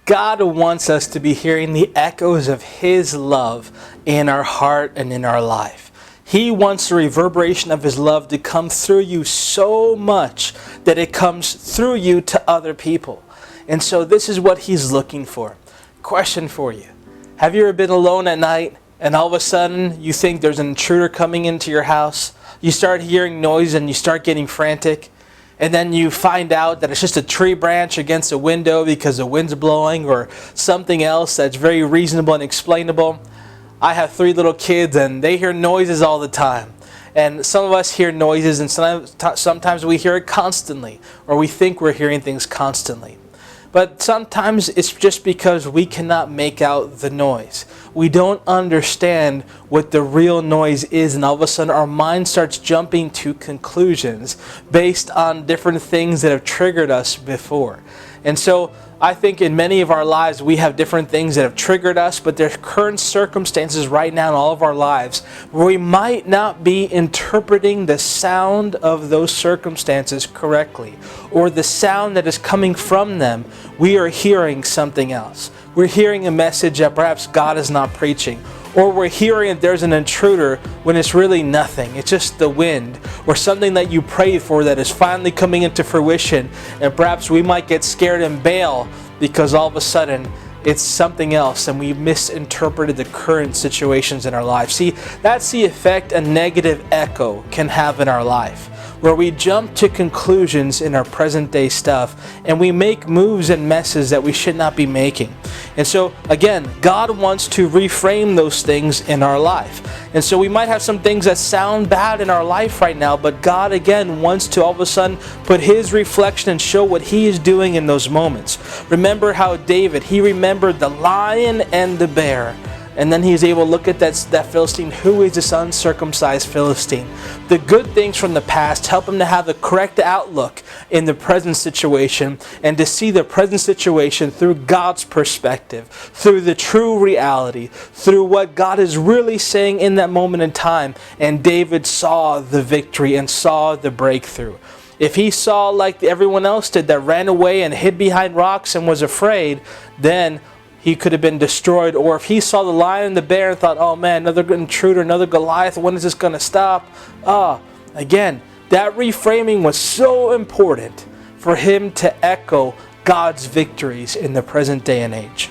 God wants us to be hearing the echoes of His love in our heart and in our life. He wants the reverberation of His love to come through you so much that it comes through you to other people. And so this is what He's looking for. Question for you. Have you ever been alone at night and all of a sudden you think there's an intruder coming into your house? You start hearing noise and you start getting frantic. And then you find out that it's just a tree branch against a window because the wind's blowing, or something else that's very reasonable and explainable. I have 3 little kids and they hear noises all the time. And some of us hear noises, and sometimes we hear it constantly, or we think we're hearing things constantly. But sometimes it's just because we cannot make out the noise. We don't understand what the real noise is, and all of a sudden our mind starts jumping to conclusions based on different things that have triggered us before. And so I think in many of our lives we have different things that have triggered us, but there are current circumstances right now in all of our lives where we might not be interpreting the sound of those circumstances correctly, or the sound that is coming from them. We are hearing something else. We're hearing a message that perhaps God is not preaching, or we're hearing that there's an intruder when it's really nothing. It's just the wind, or something that you prayed for that is finally coming into fruition, and perhaps we might get scared and bail because all of a sudden it's something else and we misinterpreted the current situations in our life. See, that's the effect a negative echo can have in our life, where we jump to conclusions in our present day stuff and we make moves and messes that we should not be making. And so again, God wants to reframe those things in our life. And so we might have some things that sound bad in our life right now, but God again wants to all of a sudden put His reflection and show what He is doing in those moments. Remember how David, he remembered the lion and the bear. And then he's able to look at that Philistine. Who is this uncircumcised Philistine? The good things from the past help him to have the correct outlook in the present situation, and to see the present situation through God's perspective, through the true reality, through what God is really saying in that moment in time. And David saw the victory and saw the breakthrough. If he saw like everyone else did, that ran away and hid behind rocks and was afraid, then he could have been destroyed. Or if he saw the lion and the bear and thought, oh man, another intruder, another Goliath, when is this going to stop? Again, that reframing was so important for him to echo God's victories in the present day and age.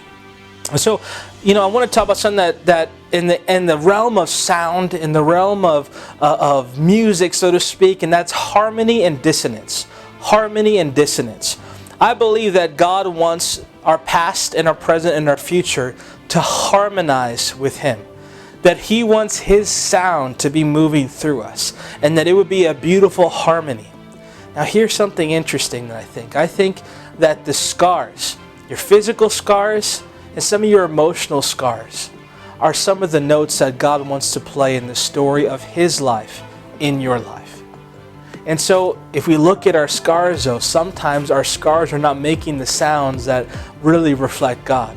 So, I want to talk about something that in the realm of sound, in the realm of music, so to speak, and that's harmony and dissonance. Harmony and dissonance. I believe that God wants our past and our present and our future to harmonize with Him. That He wants His sound to be moving through us, and that it would be a beautiful harmony. Now here's something interesting that I think that the scars, your physical scars and some of your emotional scars, are some of the notes that God wants to play in the story of His life in your life. And so if we look at our scars though, sometimes our scars are not making the sounds that really reflect God.